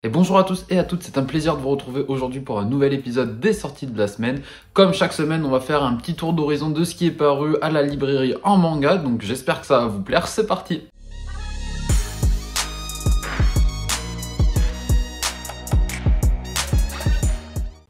Et bonjour à tous et à toutes, c'est un plaisir de vous retrouver aujourd'hui pour un nouvel épisode des sorties de la semaine. Comme chaque semaine, on va faire un petit tour d'horizon de ce qui est paru à la librairie en manga, donc j'espère que ça va vous plaire, c'est parti!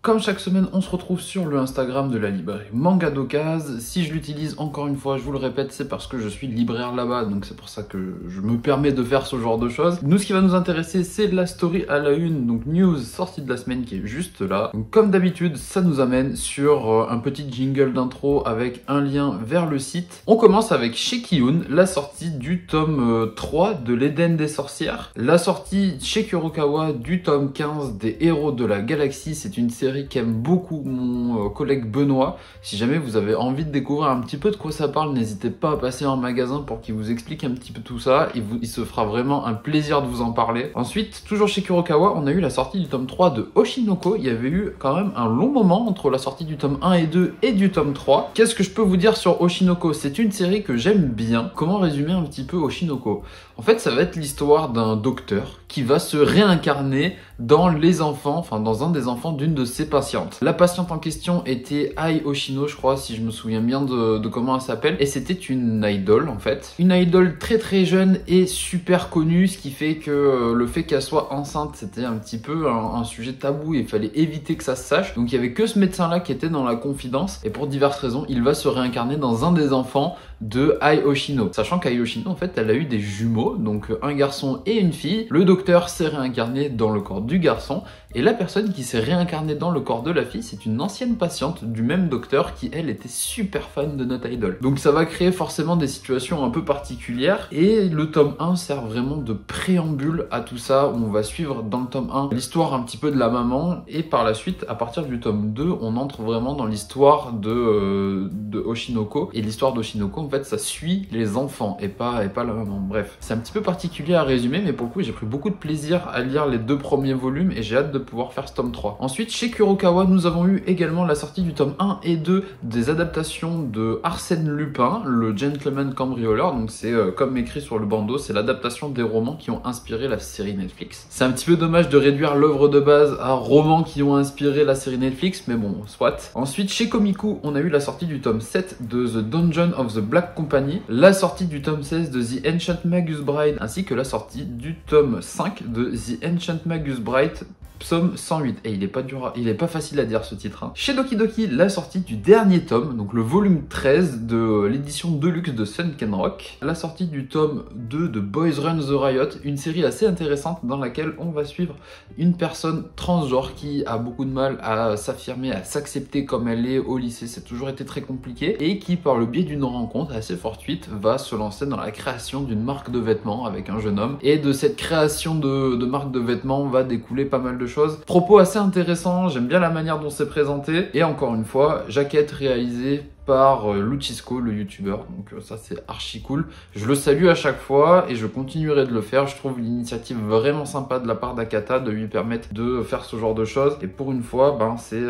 Comme chaque semaine, on se retrouve sur le Instagram de la librairie Manga d'Occasion. Si je l'utilise encore une fois, je vous le répète, c'est parce que je suis libraire là-bas, donc c'est pour ça que je me permets de faire ce genre de choses. Nous, ce qui va nous intéresser, c'est la story à la une, donc news sortie de la semaine qui est juste là. Donc, comme d'habitude, ça nous amène sur un petit jingle d'intro avec un lien vers le site. On commence avec chez Kiyun, la sortie du tome 3 de l'Éden des sorcières. La sortie chez Kurokawa du tome 15 des héros de la galaxie, c'est une série qu'aime beaucoup mon collègue Benoît. Si jamais vous avez envie de découvrir un petit peu de quoi ça parle, n'hésitez pas à passer en magasin pour qu'il vous explique un petit peu tout ça. Il se fera vraiment un plaisir de vous en parler. Ensuite, toujours chez Kurokawa, on a eu la sortie du tome 3 de Oshinoko. Il y avait eu quand même un long moment entre la sortie du tome 1 et 2 et du tome 3. Qu'est-ce que je peux vous dire sur Oshinoko? C'est une série que j'aime bien. Comment résumer un petit peu Oshinoko? En fait, ça va être l'histoire d'un docteur qui va se réincarner dans les enfants, enfin dans un des enfants d'une de ses patientes. La patiente en question était Ai Oshino, je crois, si je me souviens bien de comment elle s'appelle, et c'était une idole en fait. Une idole très très jeune et super connue, ce qui fait que le fait qu'elle soit enceinte, c'était un petit peu un sujet tabou et il fallait éviter que ça se sache. Donc il y avait que ce médecin-là qui était dans la confidence, et pour diverses raisons, il va se réincarner dans un des enfants de Ai Oshino. Sachant qu'Ai Oshino, en fait, elle a eu des jumeaux, donc un garçon et une fille. Le docteur s'est réincarné dans le corps du garçon, et la personne qui s'est réincarnée dans le corps de la fille, c'est une ancienne patiente du même docteur qui, elle, était super fan de notre idole. Donc ça va créer forcément des situations un peu particulières, et le tome 1 sert vraiment de préambule à tout ça, où on va suivre dans le tome 1 l'histoire un petit peu de la maman, et par la suite, à partir du tome 2, on entre vraiment dans l'histoire de Oshinoko, et l'histoire d'Oshinoko, en fait, ça suit les enfants, et pas la maman. Bref, c'est un petit peu particulier à résumer, mais pour le coup, j'ai pris beaucoup de plaisir à lire les deux premiers volumes, et j'ai hâte de pouvoir faire ce tome 3. Ensuite, chez Kurokawa, nous avons eu également la sortie du tome 1 et 2 des adaptations de Arsène Lupin, le gentleman cambrioleur. Donc c'est comme écrit sur le bandeau, c'est l'adaptation des romans qui ont inspiré la série Netflix. C'est un petit peu dommage de réduire l'œuvre de base à romans qui ont inspiré la série Netflix, mais bon, soit. Ensuite, chez Komiku, on a eu la sortie du tome 7 de The Dungeon of the Black Company, la sortie du tome 16 de The Ancient Magus Bride, ainsi que la sortie du tome 5 de The Ancient Magus Bride, Psaume 108, et il est pas facile à dire ce titre. Hein. Chez Doki Doki, la sortie du dernier tome, donc le volume 13 de l'édition Deluxe de Sunken Rock, la sortie du tome 2 de Boys Run the Riot, une série assez intéressante dans laquelle on va suivre une personne transgenre qui a beaucoup de mal à s'affirmer, à s'accepter comme elle est au lycée, c'est toujours été très compliqué, et qui par le biais d'une rencontre assez fortuite va se lancer dans la création d'une marque de vêtements avec un jeune homme, et de cette création de marque de vêtements va découler pas mal de choses. Propos assez intéressants, j'aime bien la manière dont c'est présenté, et encore une fois, jaquette réalisée par Luchisco, le youtubeur, donc ça c'est archi cool. Je le salue à chaque fois et je continuerai de le faire. Je trouve l'initiative vraiment sympa de la part d'Akata de lui permettre de faire ce genre de choses, et pour une fois, ben c'est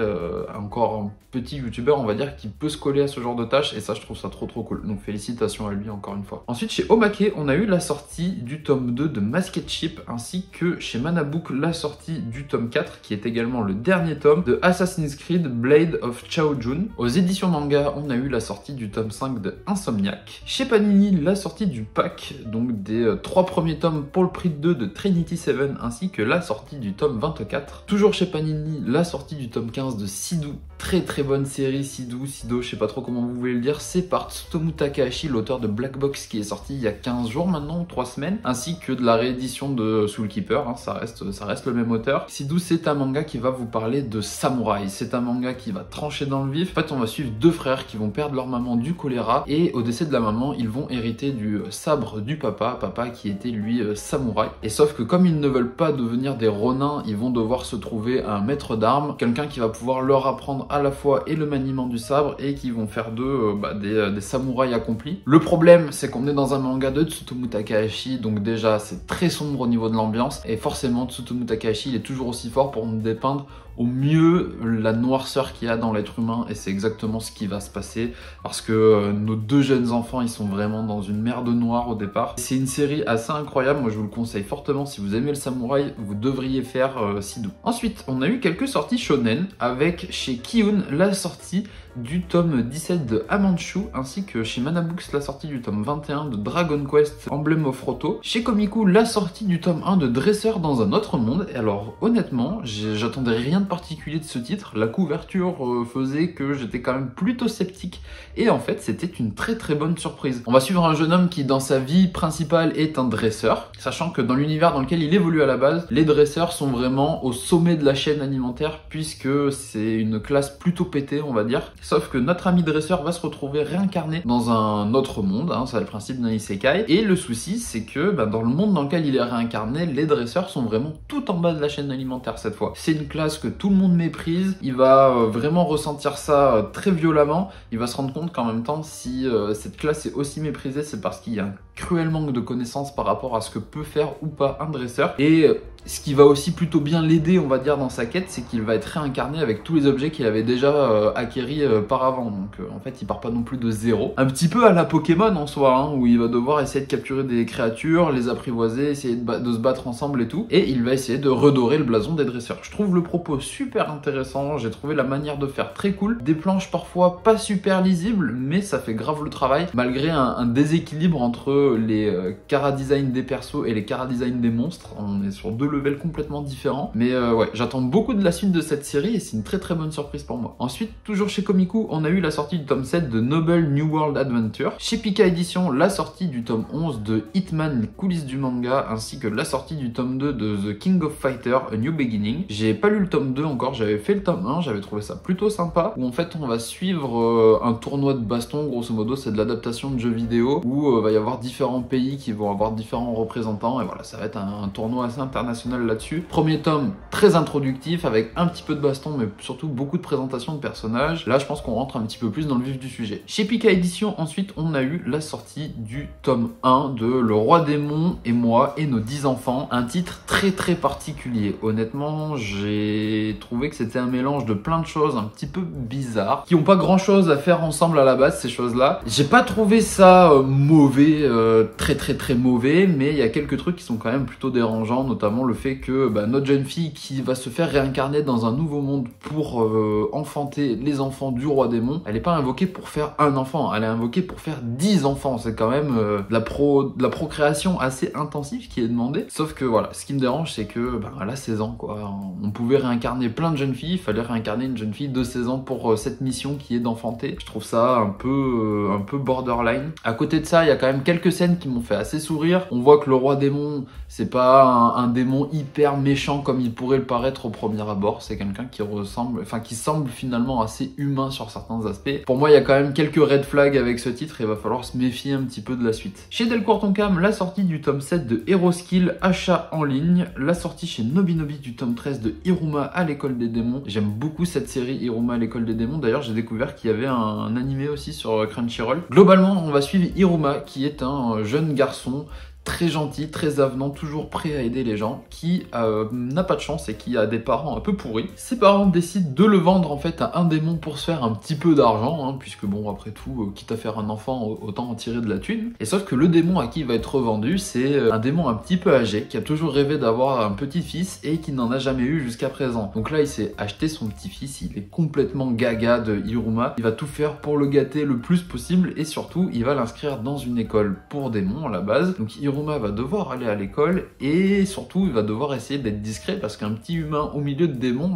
encore un petit youtubeur, on va dire, qui peut se coller à ce genre de tâches, et ça je trouve ça trop cool, donc félicitations à lui encore une fois. Ensuite, chez Omake, on a eu la sortie du tome 2 de Masked Ship, ainsi que chez Manabook la sortie du tome 4, qui est également le dernier tome de Assassin's Creed Blade of Chao Jun. Aux éditions manga, on a eu la sortie du tome 5 de Insomniac. Chez Panini, la sortie du pack, donc des 3 premiers tomes pour le prix de 2 de Trinity Seven, ainsi que la sortie du tome 24. Toujours chez Panini, la sortie du tome 15 de Sidou. Très bonne série, Sido, je sais pas trop comment vous voulez le dire. C'est par Tsutomu Takahashi, l'auteur de Black Box, qui est sorti il y a 15 jours maintenant, ou 3 semaines, ainsi que de la réédition de Soul Keeper, hein, ça reste le même auteur. Sido, c'est un manga qui va vous parler de samouraï, c'est un manga qui va trancher dans le vif. En fait, on va suivre deux frères qui vont perdre leur maman du choléra, et au décès de la maman, ils vont hériter du sabre du papa qui était lui samouraï. Et sauf que comme ils ne veulent pas devenir des ronins, ils vont devoir se trouver un maître d'armes, quelqu'un qui va pouvoir leur apprendre à la fois et le maniement du sabre, et qui vont faire d'eux des samouraïs accomplis. Le problème, c'est qu'on est dans un manga de Tsutomu Takahashi, donc déjà c'est très sombre au niveau de l'ambiance, et forcément Tsutomu Takahashi il est toujours aussi fort pour nous dépeindre au mieux la noirceur qu'il y a dans l'être humain, et c'est exactement ce qui va se passer passer parce que nos deux jeunes enfants, ils sont vraiment dans une merde noire au départ. C'est une série assez incroyable, moi je vous le conseille fortement. Si vous aimez le samouraï, vous devriez faire Sidu. Ensuite, on a eu quelques sorties shonen avec chez Kiun la sortie du tome 17 de Amanchu, ainsi que chez Manabooks la sortie du tome 21 de Dragon Quest Emblem of Roto. Chez Komiku, la sortie du tome 1 de Dresseur dans un autre monde. Et alors honnêtement, j'attendais rien de particulier de ce titre. La couverture faisait que j'étais quand même plutôt sceptique. Et en fait, c'était une très très bonne surprise. On va suivre un jeune homme qui dans sa vie principale est un dresseur, sachant que dans l'univers dans lequel il évolue à la base, les dresseurs sont vraiment au sommet de la chaîne alimentaire puisque c'est une classe plutôt pétée, on va dire. Sauf que notre ami dresseur va se retrouver réincarné dans un autre monde, hein, c'est le principe d'un isekai. Et le souci, c'est que dans le monde dans lequel il est réincarné, les dresseurs sont vraiment tout en bas de la chaîne alimentaire cette fois. C'est une classe que tout le monde méprise, il va vraiment ressentir ça très violemment. Il va se rendre compte qu'en même temps, si cette classe est aussi méprisée, c'est parce qu'il y a un cruel manque de connaissances par rapport à ce que peut faire ou pas un dresseur. Et ce qui va aussi plutôt bien l'aider, on va dire, dans sa quête, c'est qu'il va être réincarné avec tous les objets qu'il avait déjà acquéris par avant. Donc en fait, il part pas non plus de zéro. Un petit peu à la Pokémon en soi, hein, où il va devoir essayer de capturer des créatures, les apprivoiser, essayer de se battre ensemble et tout. Et il va essayer de redorer le blason des dresseurs. Je trouve le propos super intéressant, j'ai trouvé la manière de faire très cool. Des planches parfois pas super lisibles, mais ça fait grave le travail, malgré un déséquilibre entre les chara-design des persos et les chara-design des monstres. On est sur deux levels complètement différents. Mais ouais, j'attends beaucoup de la suite de cette série et c'est une très très bonne surprise pour moi. Ensuite, toujours chez Komiku, on a eu la sortie du tome 7 de Noble New World Adventure. Chez Pika Edition, la sortie du tome 11 de Hitman, les coulisses du manga, ainsi que la sortie du tome 2 de The King of Fighter, A New Beginning. J'ai pas lu le tome 2 encore, j'avais fait le tome 1, j'avais trouvé ça plutôt sympa, où en fait on va suivre un tournoi de baston, grosso modo c'est de l'adaptation de jeux vidéo, où va y avoir différents pays qui vont avoir différents représentants, et voilà, ça va être un tournoi assez international là-dessus. Premier tome très introductif, avec un petit peu de baston, mais surtout beaucoup de présentation de personnages. Là je pense qu'on rentre un petit peu plus dans le vif du sujet. Chez Pika Edition, ensuite on a eu la sortie du tome 1 de Le Roi Démon et moi et nos 10 enfants, un titre très très particulier. Honnêtement, j'ai trouvé que c'était un mélange de plein de choses un petit peu bizarres, qui ont pas grand chose à faire ensemble à la base, ces choses-là. J'ai pas trouvé ça mauvais, très mauvais, mais il y a quelques trucs qui sont quand même plutôt dérangeants, notamment le fait que notre jeune fille qui va se faire réincarner dans un nouveau monde pour enfanter les enfants du Roi Démon, elle est pas invoquée pour faire un enfant, elle est invoquée pour faire 10 enfants. C'est quand même de la procréation assez intensive qui est demandée. Sauf que voilà, ce qui me dérange, c'est que elle a 16 ans quoi. On pouvait réincarner plein de jeunes filles, il fallait réincarner une jeune fille de 16 ans pour cette mission qui est d'enfanter. Je trouve ça un peu borderline. À côté de ça, il y a quand même quelques scènes qui m'ont fait assez sourire. On voit que le Roi Démon, c'est pas un démon hyper méchant comme il pourrait le paraître au premier abord. C'est quelqu'un qui ressemble, enfin qui semble finalement assez humain sur certains aspects. Pour moi, il y a quand même quelques red flags avec ce titre et il va falloir se méfier un petit peu de la suite. Chez Delcourt Tonkam, la sortie du tome 7 de Hero Skill, achat en ligne. La sortie chez Nobinobi du tome 13 de Hiruma à l'école des démons. J'aime beaucoup cette série Hiruma à l'école des démons. D'ailleurs, j'ai découvert qu'il y avait un animé aussi sur Crunchyroll. Globalement, on va suivre Hiruma qui est un jeune garçon très gentil, très avenant, toujours prêt à aider les gens, qui n'a pas de chance et qui a des parents un peu pourris. Ses parents décident de le vendre en fait à un démon pour se faire un petit peu d'argent, hein, puisque bon, après tout, quitte à faire un enfant, autant en tirer de la thune. Et sauf que le démon à qui il va être revendu, c'est un démon un petit peu âgé, qui a toujours rêvé d'avoir un petit-fils et qui n'en a jamais eu jusqu'à présent. Donc là, il s'est acheté son petit-fils, il est complètement gaga de Hiruma, il va tout faire pour le gâter le plus possible et surtout, il va l'inscrire dans une école pour démons à la base. Donc Hiruma va devoir aller à l'école et surtout il va devoir essayer d'être discret parce qu'un petit humain au milieu de démons,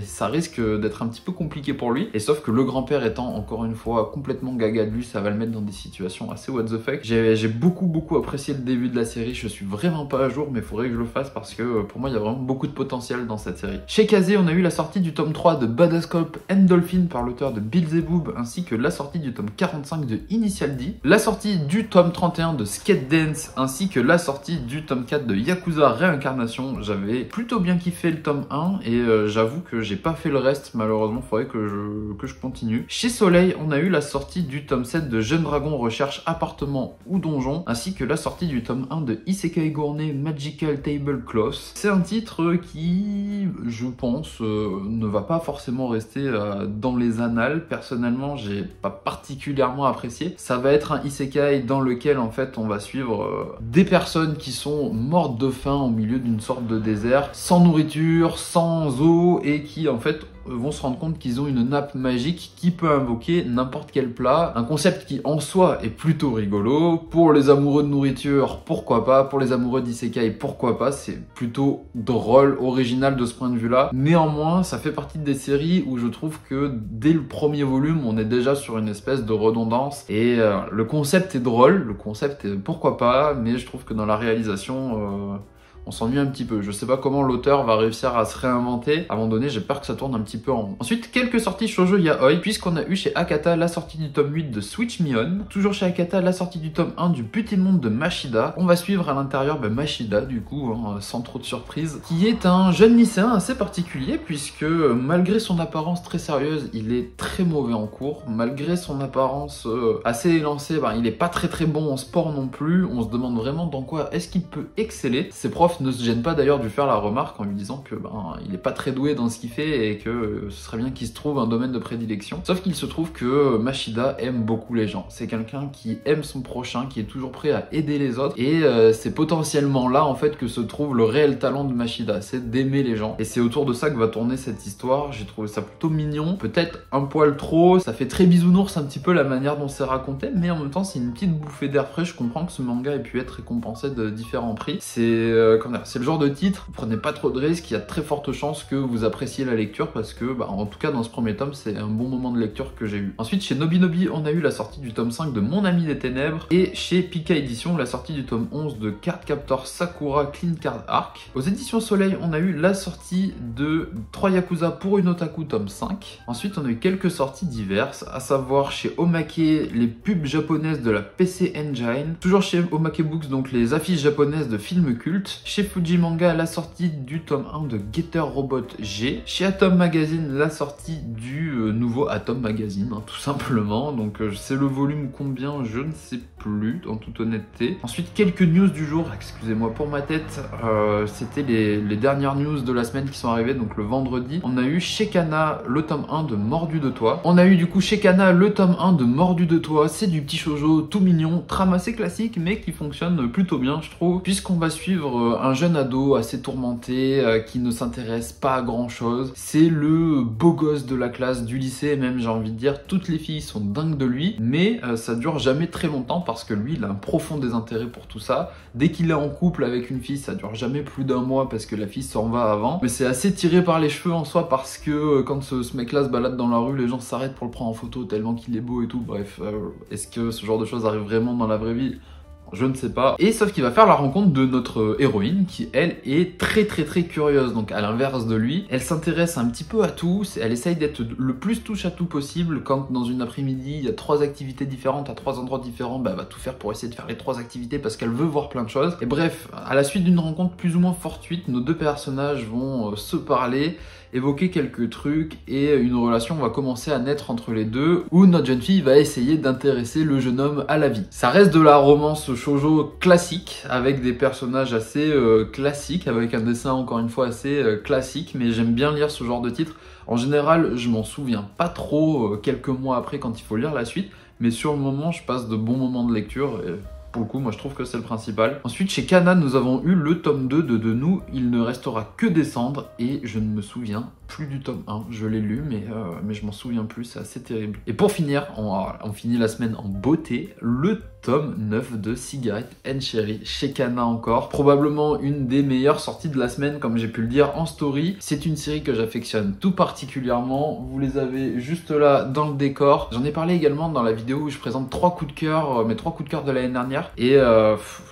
ça risque d'être un petit peu compliqué pour lui. Et sauf que le grand-père étant encore une fois complètement gaga de lui, ça va le mettre dans des situations assez what the fuck. J'ai beaucoup apprécié le début de la série, je suis vraiment pas à jour mais il faudrait que je le fasse parce que pour moi il y a vraiment beaucoup de potentiel dans cette série. Chez Kazé, on a eu la sortie du tome 3 de Badass Cop and Dolphin par l'auteur de Beelzebub ainsi que la sortie du tome 45 de Initial D, la sortie du tome 31 de Skate Dance ainsi que la sortie du tome 4 de Yakuza Réincarnation. J'avais plutôt bien kiffé le tome 1 et j'avoue que j'ai pas fait le reste, malheureusement, faudrait que je continue. Chez Soleil, on a eu la sortie du tome 7 de Jeune Dragon Recherche Appartement ou Donjon, ainsi que la sortie du tome 1 de Isekai Gournet Magical Tablecloth. C'est un titre qui, je pense, ne va pas forcément rester dans les annales. Personnellement, j'ai pas particulièrement apprécié. Ça va être un Isekai dans lequel, en fait, on va suivre des personnes qui sont mortes de faim au milieu d'une sorte de désert, sans nourriture, sans eau, et qui, en fait, vont se rendre compte qu'ils ont une nappe magique qui peut invoquer n'importe quel plat. Un concept qui en soi est plutôt rigolo. Pour les amoureux de nourriture, pourquoi pas. Pour les amoureux d'isekai, pourquoi pas. C'est plutôt drôle, original de ce point de vue-là. Néanmoins, ça fait partie des séries où je trouve que dès le premier volume, on est déjà sur une espèce de redondance. Et le concept est drôle, le concept est pourquoi pas, mais je trouve que dans la réalisation... on s'ennuie un petit peu. Je sais pas comment l'auteur va réussir à se réinventer. À un moment donné, j'ai peur que ça tourne un petit peu en rond. Ensuite, quelques sorties shoujo yaoi, puisqu'on a eu chez Akata la sortie du tome 8 de Switch Me On. Toujours chez Akata, la sortie du tome 1 du Petit Monde de Mashida. On va suivre à l'intérieur Mashida, du coup, sans trop de surprise, qui est un jeune lycéen assez particulier, puisque malgré son apparence très sérieuse, il est très mauvais en cours. Malgré son apparence assez élancée, il est pas très bon en sport non plus. On se demande vraiment dans quoi est-ce qu'il peut exceller. Ses profs ne se gêne pas d'ailleurs de lui faire la remarque en lui disant que il est pas très doué dans ce qu'il fait et que ce serait bien qu'il se trouve un domaine de prédilection. Sauf qu'il se trouve que Mashida aime beaucoup les gens. C'est quelqu'un qui aime son prochain, qui est toujours prêt à aider les autres, et c'est potentiellement là en fait que se trouve le réel talent de Mashida, c'est d'aimer les gens. Et c'est autour de ça que va tourner cette histoire. J'ai trouvé ça plutôt mignon, peut-être un poil trop, ça fait très bisounours un petit peu la manière dont c'est raconté, mais en même temps c'est une petite bouffée d'air frais. Je comprends que ce manga ait pu être récompensé de différents prix. C'est le genre de titre, vous prenez pas trop de risques, il y a de très fortes chances que vous appréciez la lecture parce que, en tout cas dans ce premier tome, c'est un bon moment de lecture que j'ai eu. Ensuite, chez Nobinobi, on a eu la sortie du tome 5 de Mon Ami des Ténèbres, et chez Pika Édition, la sortie du tome 11 de Cardcaptor Sakura Clean Card Arc. Aux éditions Soleil, on a eu la sortie de 3 Yakuza pour une otaku tome 5. Ensuite, on a eu quelques sorties diverses, à savoir chez Omake, les pubs japonaises de la PC Engine. Toujours chez Omake Books, donc les affiches japonaises de films cultes. Chez Fuji Manga, la sortie du tome 1 de Getter Robot G. Chez Atom Magazine, la sortie du nouveau Atom Magazine, tout simplement. Donc c'est le volume combien, je ne sais plus, en toute honnêteté. Ensuite, quelques news du jour, excusez-moi pour ma tête. C'était les dernières news de la semaine qui sont arrivées, donc le vendredi. On a eu chez Kana le tome 1 de Mordu de Toi. On a eu du coup chez Kana le tome 1 de Mordu de Toi. C'est du petit shoujo tout mignon, trame assez classique, mais qui fonctionne plutôt bien, je trouve, puisqu'on va suivre un jeune ado assez tourmenté qui ne s'intéresse pas à grand chose. C'est le beau gosse de la classe, du lycée même, j'ai envie de dire. Toutes les filles sont dingues de lui, mais ça dure jamais très longtemps parce que lui il a un profond désintérêt pour tout ça. Dès qu'il est en couple avec une fille, ça dure jamais plus d'un mois parce que la fille s'en va avant, mais c'est assez tiré par les cheveux en soi parce que quand ce mec là se balade dans la rue, les gens s'arrêtent pour le prendre en photo tellement qu'il est beau et tout. Bref, est-ce que ce genre de choses arrive vraiment dans la vraie vie? Je ne sais pas. Et sauf qu'il va faire la rencontre de notre héroïne qui, elle, est très curieuse. Donc à l'inverse de lui, elle s'intéresse un petit peu à tout. Elle essaye d'être le plus touche à tout possible. Quand dans une après-midi, il y a 3 activités différentes à 3 endroits différents, elle va tout faire pour essayer de faire les 3 activités parce qu'elle veut voir plein de choses. Et bref, à la suite d'une rencontre plus ou moins fortuite, nos deux personnages vont se parler, évoquer quelques trucs et une relation va commencer à naître entre les deux où notre jeune fille va essayer d'intéresser le jeune homme à la vie. Ça reste de la romance shoujo classique avec des personnages assez classiques, avec un dessin encore une fois assez classique, mais j'aime bien lire ce genre de titre. En général, je m'en souviens pas trop quelques mois après quand il faut lire la suite, mais sur le moment, je passe de bons moments de lecture et pour le coup, moi je trouve que c'est le principal. Ensuite, chez Kana, nous avons eu le tome 2 de Nous, il ne restera que des cendres, et je ne me souviens plus du tome 1. Je l'ai lu, mais je m'en souviens plus, c'est assez terrible. Et pour finir, on finit la semaine en beauté, le tome 9 de Cigarette and Cherry, chez Kana encore. Probablement une des meilleures sorties de la semaine, comme j'ai pu le dire en story. C'est une série que j'affectionne tout particulièrement. Vous les avez juste là dans le décor. J'en ai parlé également dans la vidéo où je présente 3 coups de cœur, mes 3 coups de cœur de l'année dernière. derrière. Et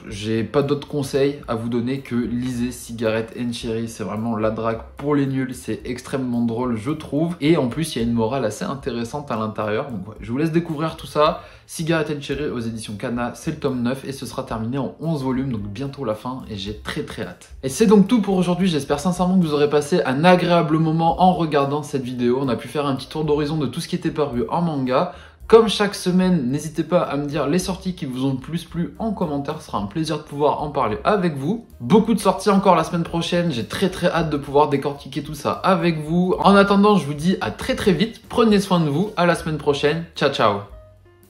j'ai pas d'autres conseils à vous donner que lisez Cigarette and Cherry. C'est vraiment la drague pour les nuls, c'est extrêmement drôle je trouve. Et en plus il y a une morale assez intéressante à l'intérieur. Donc ouais, je vous laisse découvrir tout ça. Cigarette and Cherry aux éditions Kana, c'est le tome 9 et ce sera terminé en 11 volumes, donc bientôt la fin et j'ai très hâte. Et c'est donc tout pour aujourd'hui, j'espère sincèrement que vous aurez passé un agréable moment en regardant cette vidéo. On a pu faire un petit tour d'horizon de tout ce qui était paru en manga. Comme chaque semaine, n'hésitez pas à me dire les sorties qui vous ont le plus plu en commentaire, ce sera un plaisir de pouvoir en parler avec vous. Beaucoup de sorties encore la semaine prochaine, j'ai très hâte de pouvoir décortiquer tout ça avec vous. En attendant, je vous dis à très vite, prenez soin de vous, à la semaine prochaine, ciao ciao.